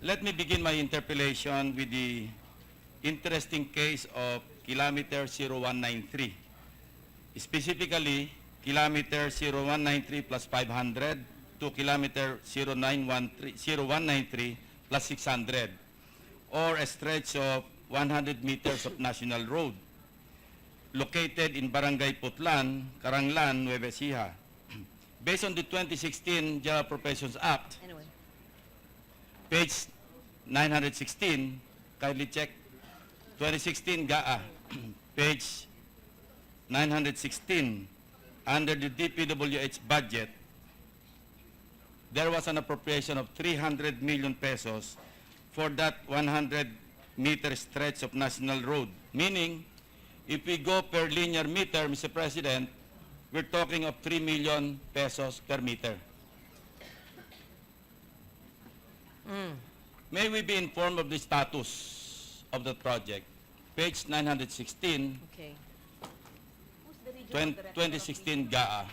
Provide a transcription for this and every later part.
Let me begin my interpellation with the interesting case of kilometer 0193. Specifically, kilometer 0193 plus 500 to kilometer 0193 plus 600, or a stretch of 100 meters of national road located in Barangay Putlan, Caranglan, Nueva Ecija. Based on the 2016 General Professions Act, page 916, kindly check, 2016 GAA, page 916, under the DPWH budget, there was an appropriation of 300 million pesos for that 100-meter stretch of national road. Meaning, if we go per linear meter, Mr. President, we're talking of 3 million pesos per meter. May we be informed of the status of the project? Page 916, Okay. 2016 GAA,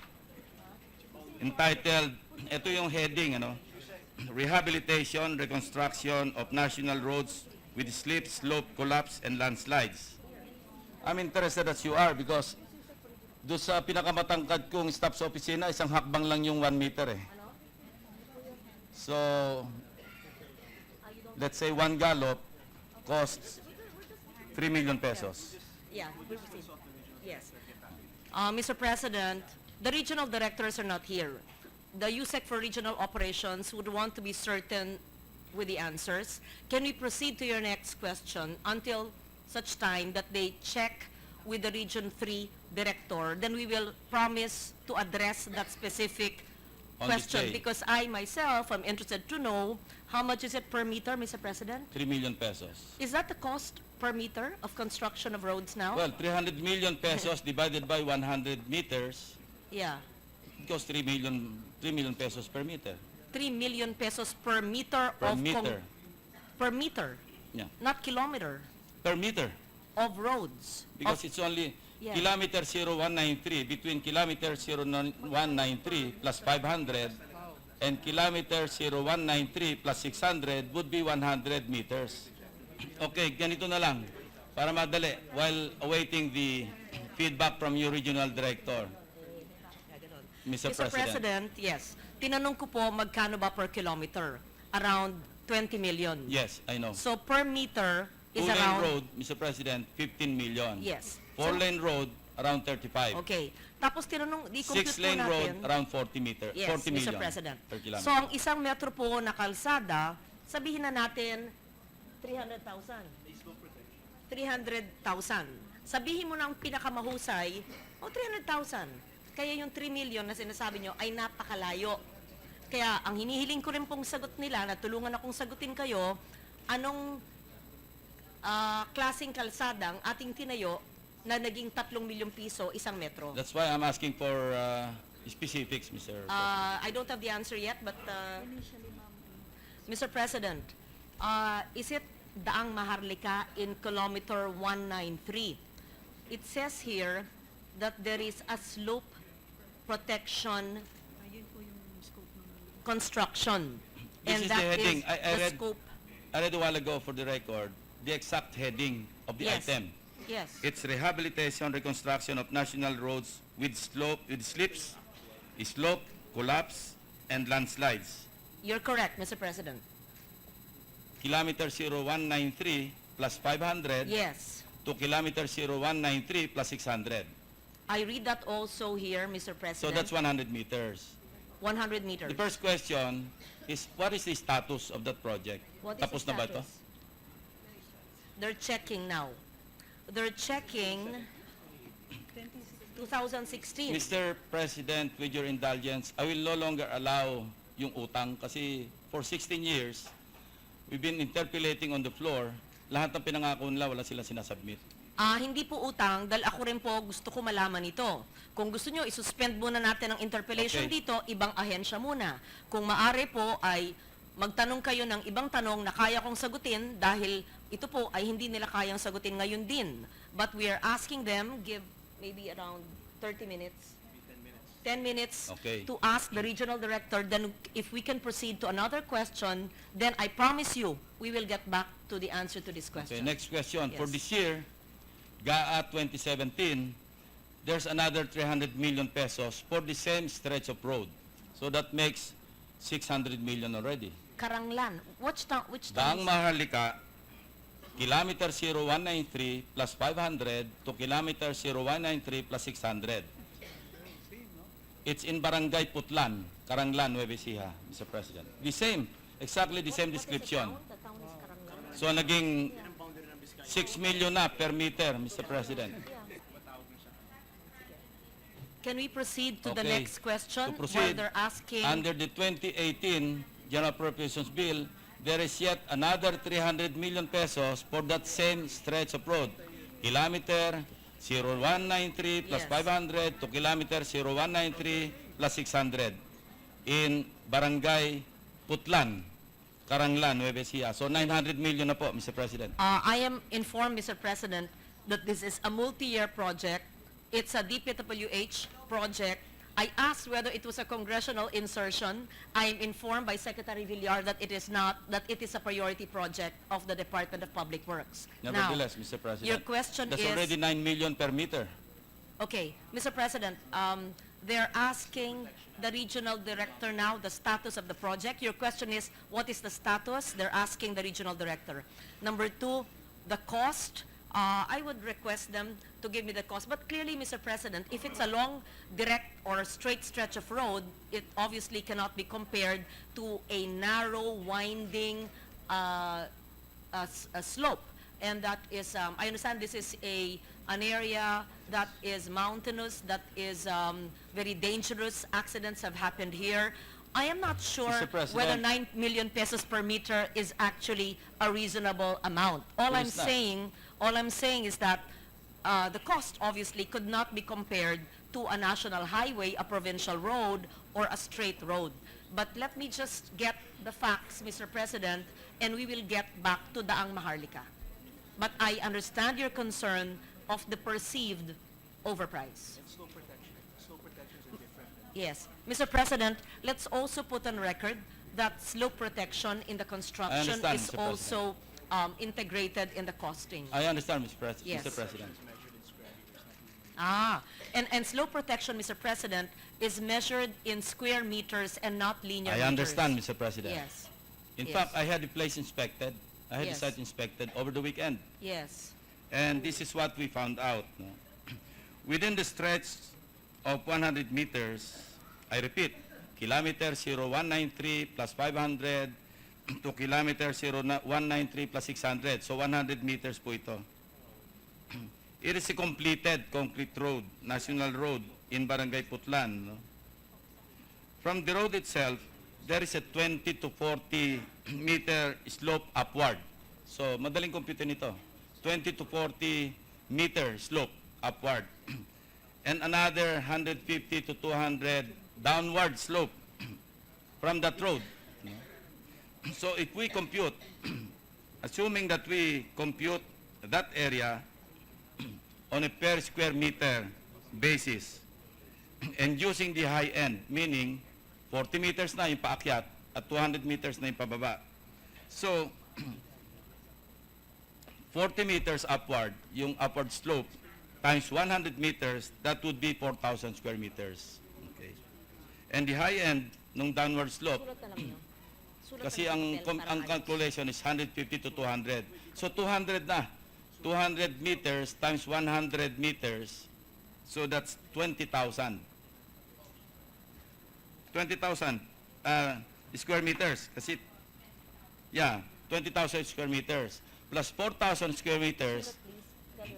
entitled, ito yung heading, Rehabilitation, Reconstruction of National Roads with Slip, Slope, Collapse, and Landslides. I'm interested as you are because doon sa pinakamatangkad kong staff sa opisina, isang hakbang lang yung 1 meter eh. So, let's say 1 gallop costs 3 million pesos. Yeah, we'll proceed. Yes. Mr. President, the regional directors are not here. The USEC for regional operations would want to be certain with the answers. Can we proceed to your next question until such time that they check with the Region 3 director? Then we will promise to address that specific On question the day. because I myself am interested to know how much is it per meter, Mr. President? 3 million pesos. Is that the cost per meter of construction of roads now? Well, 300 million pesos divided by 100 meters, Yeah. it costs 3 million pesos per meter. 3 million pesos per meter Per of meter. per meter, Yeah. not kilometer, Per meter. of roads. Because Of- it's only Yeah. kilometer 0193, between kilometer 0193 plus 500 and kilometer 0193 plus 600 would be 100 meters. Okay, ganito na lang para madali while awaiting the feedback from your regional director. Mr. Mr. President, yes. Tinanong ko po magkano ba per kilometer? Around 20 million. Yes, I know. So per meter is Two-lane around road, Mr. President, 15 million. Yes. Four-lane road, around 35. Okay. Tapos tinanong, di-compute po Six-lane natin. road, around 40 meter, Yes, 40 million Mr. President. per kilometer. So ang isang metro po na kalsada, sabihin na natin 300,000. 300,000. Sabihin mo na ang pinakamahusay, 300,000. Kaya yung 3 million na sinasabi nyo ay napakalayo. Kaya ang hinihiling ko rin pong sagot nila, na tulungan akong sagutin kayo, anong klaseng kalsada ang ating tinayo na naging 3 milyong piso isang metro? That's why I'm asking for specifics, Mr. President. I don't have the answer yet, but Mr. President, is it Daang Maharlika in kilometer 193? It says here that there is a slope protection construction. This is the heading. I the read- scope. I read a while ago for the record the exact heading of the Yes. item. Yes. It's rehabilitation, reconstruction of national roads with slips, slope, collapse, and landslides. You're correct, Mr. President. Kilometer 0193 plus 500 Yes. to kilometer 0193 plus 600. I read that also here, Mr. So President. that's 100 meters. 100 meters. The first question is, what is the status of that project? What is Tapos the na ba ito? status? They're checking now. They're checking 2016. Mr. President, with your indulgence, I will no longer allow yung utang kasi for 16 years, we've been interpolating on the floor. Lahat ng pinangako nila, wala sila sinasubmit. Hindi po utang, dahil ako rin po gusto ko malaman ito. Kung gusto nyo, isuspend muna natin ang interpellation Okay. dito, ibang ahensya muna. Kung maaari po ay magtanong kayo ng ibang tanong na kaya kong sagutin dahil ito po ay hindi nila kayang sagutin ngayon din. But we are asking them, give maybe around 30 minutes. 10 minutes Okay. to ask the regional director. Then if we can proceed to another question, then I promise you, we will get back to the answer to this Okay, question. next question. For Yes. this year, GAA 2017, there's another 300 million pesos for the same stretch of road. So that makes 600 million already. Karanglan. Which town Daang is- Maharlika, kilometer 0193 plus 500 to kilometer 0193 plus 600. It's in Barangay Putlan, Karanglan, Nueva Ecija, Mr. President. The same, exactly the same description. So naging 6 million na per meter, Mr. President. Can we proceed to the Okay. next question? To While proceed, they're asking, under the 2018 General Appropriations Bill, there is yet another 300 million pesos for that same stretch of road. Kilometer 0193 plus Yes. 500 to kilometer 0193 plus 600 in Barangay Putlan, Karanglan, Nueva Ecija. So 900 million na po, Mr. President. I am informed, Mr. President, that this is a multi-year project. It's a Dpwh project. I asked whether it was a congressional insertion. I am informed by Secretary Villar that it is not, that it is a priority project of the Department of Public Works. Nevertheless, Mr. President, your question that's is- already 9 million per meter. Okay, Mr. President, they're asking the regional director now the status of the project. Your question is, what is the status? They're asking the regional director. Number two, the cost. I would request them to give me the cost. But clearly, Mr. President, if it's a long, direct, or straight stretch of road, it obviously cannot be compared to a narrow, winding a slope. And that is, I understand this is an area that is mountainous, that is very dangerous. Accidents have happened here. I am not sure Mr. President. whether 9 million pesos per meter is actually a reasonable amount. All It I'm is not. saying is that the cost obviously could not be compared to a national highway, a provincial road, or a straight road. But let me just get the facts, Mr. President, and we will get back to Daang Maharlika. But I understand your concern of the perceived overprice. Slope protections are different. Yes. Mr. President, let's also put on record that slope protection in the construction understand, is Mr. President. also integrated in the costing. I understand, Yes. Mr. President. And slope protection, Mr. President, is measured in square meters and not linear I meters. understand, Mr. President. Yes. In Yes. fact, I had the place inspected. I had Yes. the site inspected over the weekend. Yes. And this is what we found out. No? Within the stretch of 100 meters, I repeat, kilometer 0193 plus 500 to kilometer 0193 plus 600. So 100 meters po ito. It is a completed concrete road, national road in Barangay Putlan. No? From the road itself, there is a 20 to 40 meter slope upward. So madaling compute nito. 20 to 40 meter slope upward. And another 150 to 200 downward slope from that road. No? So if we compute, assuming that we compute that area on a per square meter basis and using the high end, meaning 40 meters na yung paakyat at 200 meters na yung pababa. So, 40 meters upward, yung upward slope, times 100 meters, that would be 4,000 square meters. Okay. And the high end, nung downward slope, kasi ang calculation is 150 to 200. So 200 na. 200 meters times 100 meters. So that's 20,000. 20,000 square meters. Kasi, yeah, 20,000 square meters. Plus 4,000 square meters,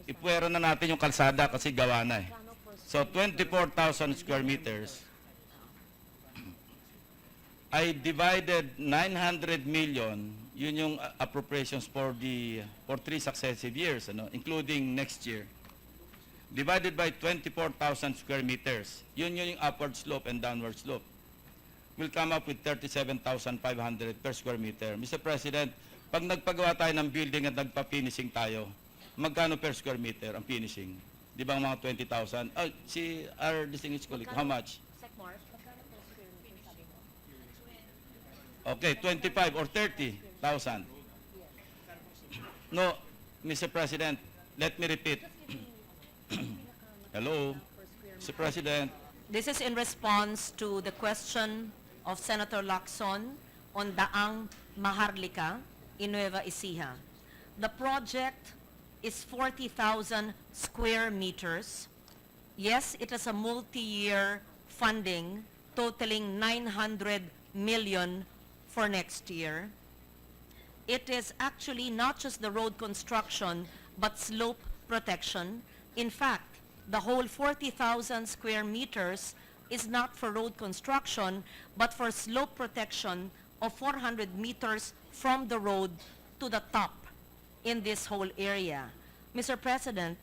ipwera na natin yung kalsada kasi gawa na eh. So 24,000 square meters. I divided 900 million, yun yung appropriations for 3 successive years, including next year. Divided by 24,000 square meters, yun yung upward slope and downward slope. We'll come up with 37,500 per square meter. Mr. President, pag nagpagawa tayo ng building at nagpa-finishing tayo, magkano per square meter ang finishing? Di ba mga 20,000? Oh, si our distinguished colleague, how much? Okay, 25 or 30,000. No, Mr. President, let me repeat. Hello, Mr. President. This is in response to the question of Senator Lacson on Daang Maharlika in Nueva Ecija. The project is 40,000 square meters. Yes, it is a multi-year funding totaling 900 million for next year. It is actually not just the road construction, but slope protection. In fact, the whole 40,000 square meters is not for road construction, but for slope protection of 400 meters from the road to the top in this whole area. Mr. President,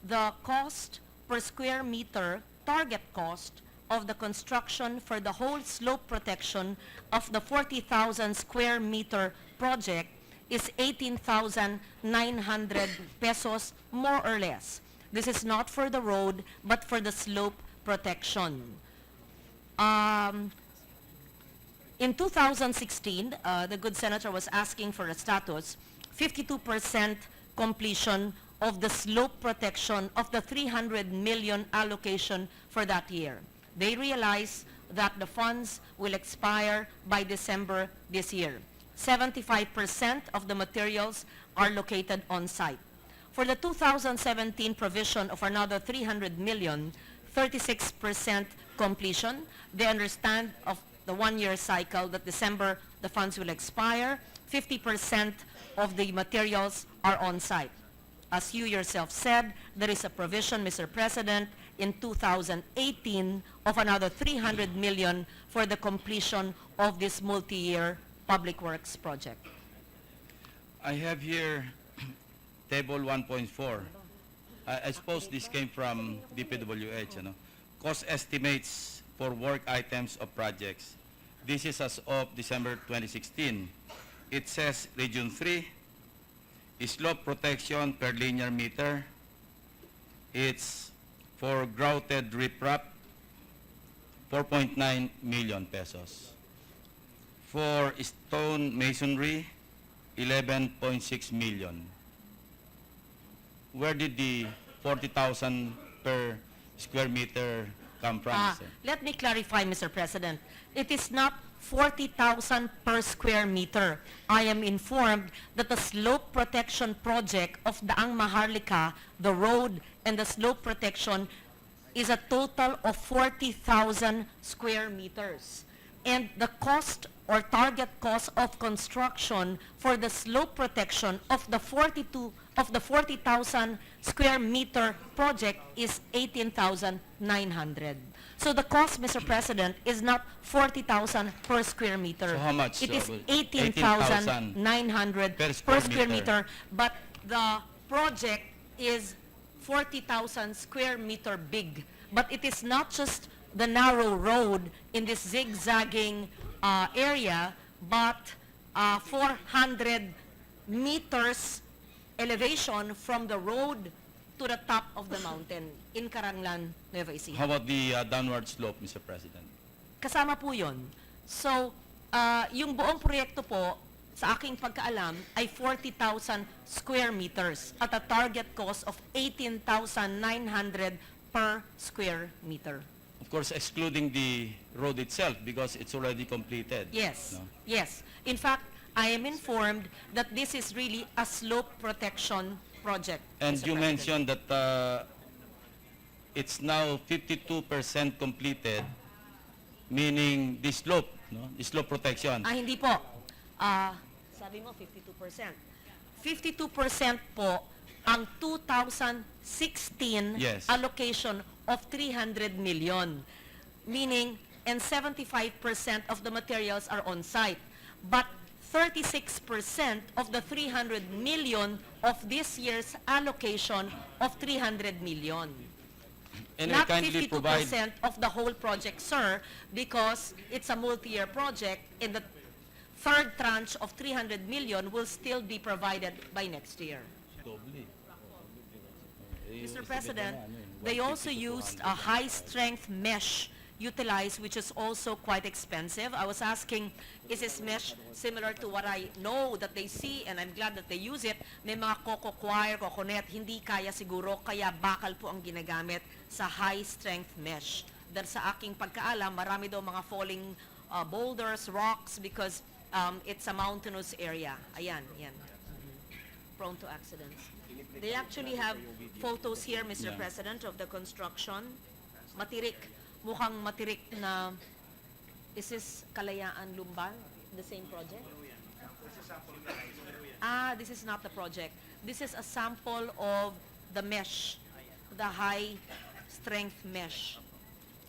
the cost per square meter, target cost of the construction for the whole slope protection of the 40,000 square meter project is 18,900 pesos, more or less. This is not for the road, but for the slope protection. In 2016, the good senator was asking for a status, 52% completion of the slope protection of the 300 million allocation for that year. They realize that the funds will expire by December this year. 75% of the materials are located on site. For the 2017 provision of another 300 million, 36% completion. They understand of the one-year cycle that December the funds will expire. 50% of the materials are on site. As you yourself said, there is a provision, Mr. President, in 2018 of another 300 million for the completion of this multi-year public works project. I have here table 1.4. I suppose this came from Dpwh, you know. Cost estimates for work items of projects. This is as of December 2016. It says Region 3, slope protection per linear meter. It's for grouted riprap, 4.9 million pesos. For stone masonry, 11.6 million. Where did the 40,000 per square meter come from, sir? Let me clarify, Mr. President. It is not 40,000 per square meter. I am informed that the slope protection project of Daang Maharlika, the road and the slope protection, is a total of 40,000 square meters. And the cost or target cost of construction for the slope protection of the 40,000 square meter project is 18,900. So the cost, Mr. President, is not 40,000 per square meter. So how much? It is So, 18,900 per per square square meter. meter. But the project is 40,000 square meter big. But it is not just the narrow road in this zigzagging area, but 400 meters elevation from the road to the top of the mountain in Caranglan, Nueva Ecija. How about the downward slope, Mr. President? Kasama po yun. So, yung buong proyekto po, sa aking pagkaalam, ay 40,000 square meters at a target cost of 18,900 per square meter. Of course, excluding the road itself because it's already completed. Yes, No? yes. In fact, I am informed that this is really a slope protection project. And Mr. you President. mentioned that it's now 52% completed, meaning the slope, no? The slope protection. Hindi po. Sabi mo 52%. 52% po ang 2016 Yes. allocation of 300 million. Meaning, and 75% of the materials are on site. But 36% of the 300 million of this year's allocation of 300 million. And Not kindly 52% of the whole project, sir, because it's a multi-year project and the third tranche of 300 million will still be provided by next year. Mr. President, they also used a high-strength mesh utilize, which is also quite expensive. I was asking, is this mesh similar to what I know that they see, and I'm glad that they use it? May mga coco wire, coconet, hindi kaya siguro, kaya bakal po ang ginagamit sa high-strength mesh. Dahil sa aking pagkaalam, marami daw mga falling boulders, rocks, because it's a mountainous area. Ayan, yan. Prone to accidents. They actually have photos here, Mr. Yeah. President, of the construction. Matirik. Mukhang matirik na, is this Kalayaan Lumban, the same project? Ah, this is not the project. This is a sample of the mesh, the high-strength mesh.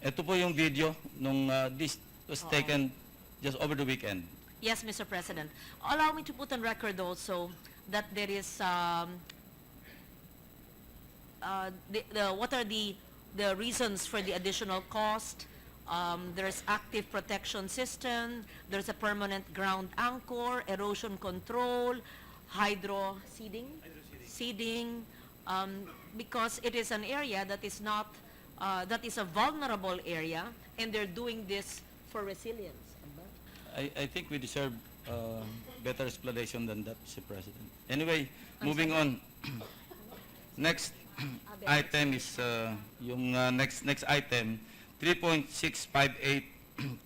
Ito po yung video nung this was taken just over the weekend. Yes, Mr. President. Allow me to put on record also that there is, what are the reasons for the additional cost? There's active protection system, there's a permanent ground anchor, erosion control, hydro seeding, because it is an area that is not, that is a vulnerable area, and they're doing this for resilience. I think we deserve better explanation than that, Mr. President. Anyway, moving on. Next item is yung next item, 3.658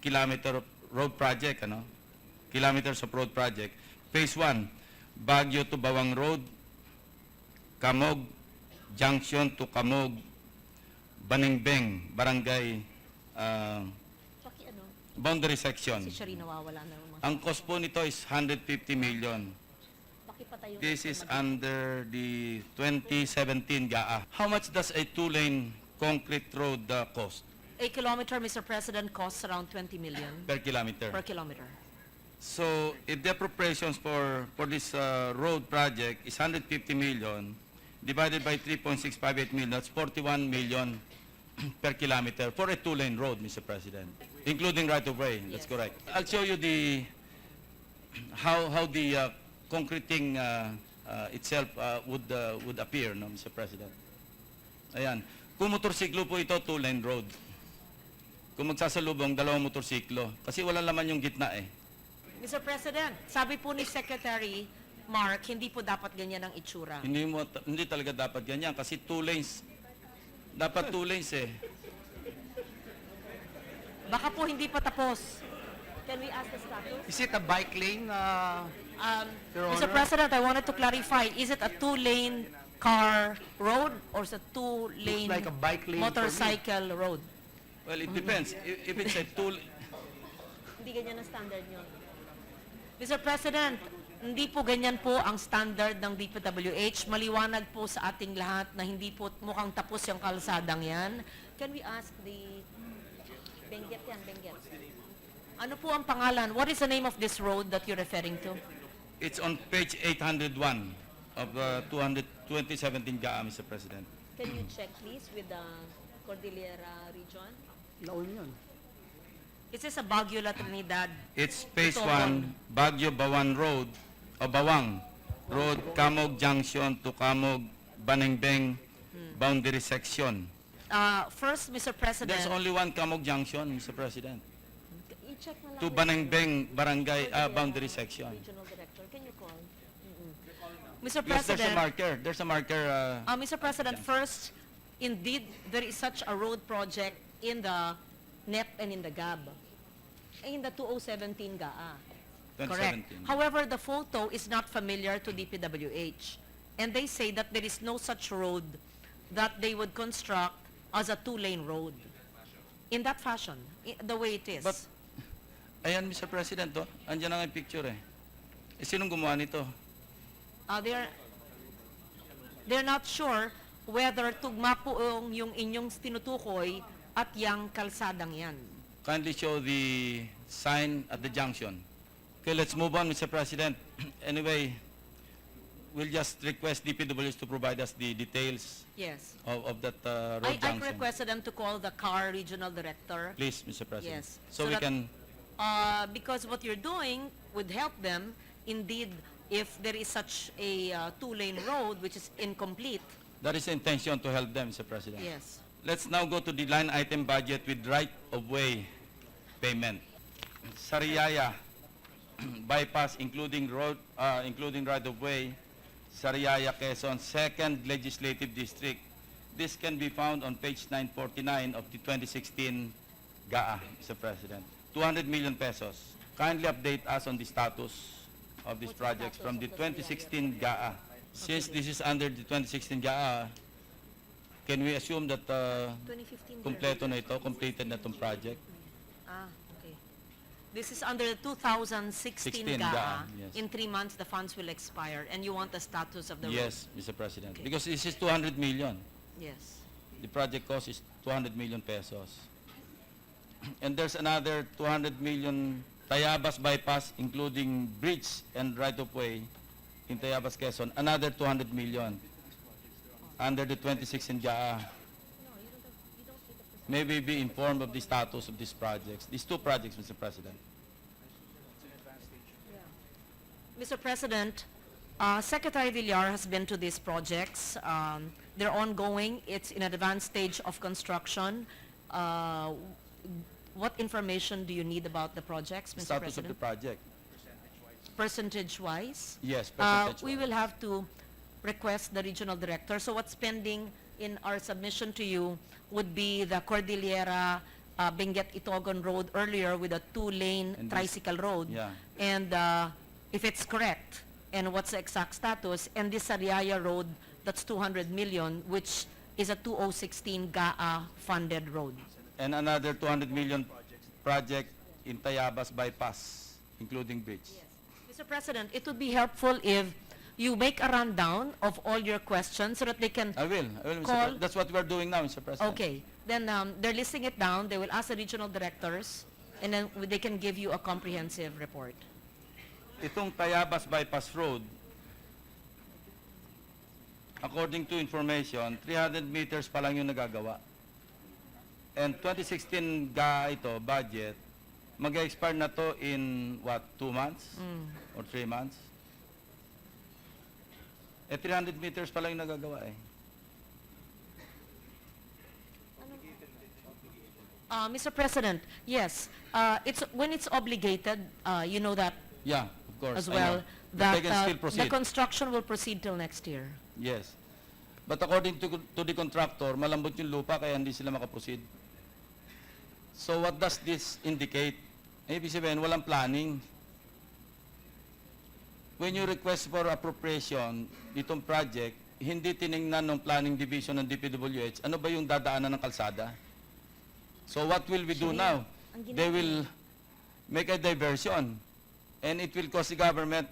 kilometer of road project, kilometers of road project. Phase 1, Baguio to Bawang Road, Camog Junction to Camog, Baningbeng, Barangay boundary section. Si Sherry nawawala na naman. Ang cost po nito is 150 million. Pakipatayo This is under the 2017 GAA. How much does a two-lane concrete road cost A kilometer, Mr. President, costs around 20 million per kilometer? per kilometer. So if the appropriations for this road project is 150 million, divided by 3.658 million, that's 41 million per kilometer for a two-lane road, Mr. President, including right-of-way. That's Yes. correct. I'll show you the how the concreting itself would appear, no, Mr. President. Ayan. Kung motorsiklo po ito, two-lane road. Kung magsasalubong, dalawang motorsiklo. Kasi wala laman yung gitna eh. Mr. President, sabi po ni Secretary Mark, hindi po dapat ganyan ang itsura. Hindi talaga dapat ganyan kasi two lanes. Dapat two lanes eh. Baka po hindi pa tapos. Can we ask the status? Is it a bike lane, Your Mr. Honor? President, I wanted to clarify, is it a two-lane car road or is it a two-lane Looks like a bike lane for me. motorcycle road? Well, it depends. If it's a two... Hindi ganyan ang standard nyo. Mr. President, hindi po ganyan po ang standard ng Dpwh. Maliwanag po sa ating lahat na hindi po mukhang tapos yung kalsadang yan. Can we ask the... Benguet yan, Benguet. Ano po ang pangalan? What is the name of this road that you're referring to? It's on page 801 of 2017 GAA, Mr. President. Can you check please with the Cordillera region? La Union. Is this a Baguio La Trinidad? It's phase Ito, 1, Baguio Bawang Road, o Bawang Road, Camog Junction to Camog, Baningbeng, boundary section. First, Mr. President, There's only one Camog Junction, Mr. President. i-check na lang To with Baningbeng, barangay, Cordillera boundary section. Regional Director. Can you call? Mr. Yes, there's a President, marker. There's a marker. Mr. President, first, indeed, there is such a road project in the NEP and in the GAB. In the 2017 GAA. Correct. 2017. However, the photo is not familiar to DPWH. And they say that there is no such road that they would construct as a two-lane road. In that fashion, the way it is. But, ayan, Mr. President, oh, andyan na nga yung picture eh. Sinong gumawa nito? They're not sure whether tugma po yung inyong tinutukoy at yung kalsadang yan. Kindly show the sign at the junction. Okay, let's move on, Mr. President. Anyway, we'll just request DPWH to provide us the details Yes. of that road I junction. requested them to call the CAR Regional Director. Please, Mr. President. Yes. So, So we that- can... Because what you're doing would help them, indeed, if there is such a two-lane road which is incomplete. That is the intention to help them, Mr. President. Yes. Let's now go to the line item budget with right-of-way payment. Sariaya, bypass including road, including right-of-way, Sariaya, Quezon, 2nd Legislative District. This can be found on page 949 of the 2016 GAA, Mr. President. 200 million pesos. Kindly update us on the status of these projects from the 2016 GAA. Since this is under the 2016 GAA, can we assume that 2015. kompleto na ito, completed na itong project? Okay. This is under the 2016 16 GAA. GAA, yes. In 3 months, the funds will expire, and you want the status of the road? Yes, Mr. President. Okay. Because this is 200 million. Yes. The project cost is 200 million pesos. And there's another 200 million Tayabas bypass, including bridge and right-of-way in Tayabas, Quezon. Another 200 million under the 2016 GAA. May we be informed of the status of these projects, these two projects, Mr. President? Mr. President, Secretary Villar has been to these projects. They're ongoing. It's in an advanced stage of construction. What information do you need about the projects, Mr. Status of the President? project? Percentage-wise? Yes, We percentage. will have to request the regional director. So what's pending in our submission to you would be the Cordillera Benguet Itogon Road earlier with a 2-lane And this- tricycle road. Yeah. And if it's correct, and what's the exact status, and this Sariaya Road, that's 200 million, which is a 2016 GAA funded road. And another 200 million project in Tayabas bypass, including bridge. Mr. President, it would be helpful if you make a rundown of all your questions so that they can. I will, Mr. Call- That's what we're doing now, Mr. President. Okay, then they're listing it down. They will ask the regional directors, and then they can give you a comprehensive report. Itong Tayabas bypass road, according to information, 300 meters pa lang yung nagagawa. And 2016 GAA ito, budget, mag-expire na to in what, 2 months? Or 3 months? 300 meters pa lang yung nagagawa eh. Mr. President, yes, when it's obligated, you know that Yeah, of course. as I well, know. But they that can still the proceed. construction will proceed till next year. Yes. But according to the contractor, malambot yung lupa kaya hindi sila makaproceed. So what does this indicate? Ibig sabihin, walang planning. When you request for appropriation ditong project, hindi tiningnan ng planning division ng Dpwh, ano ba yung dadaanan ng kalsada? So what will we do now? They will make a diversion and it will cost the government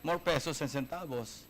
more pesos and centavos.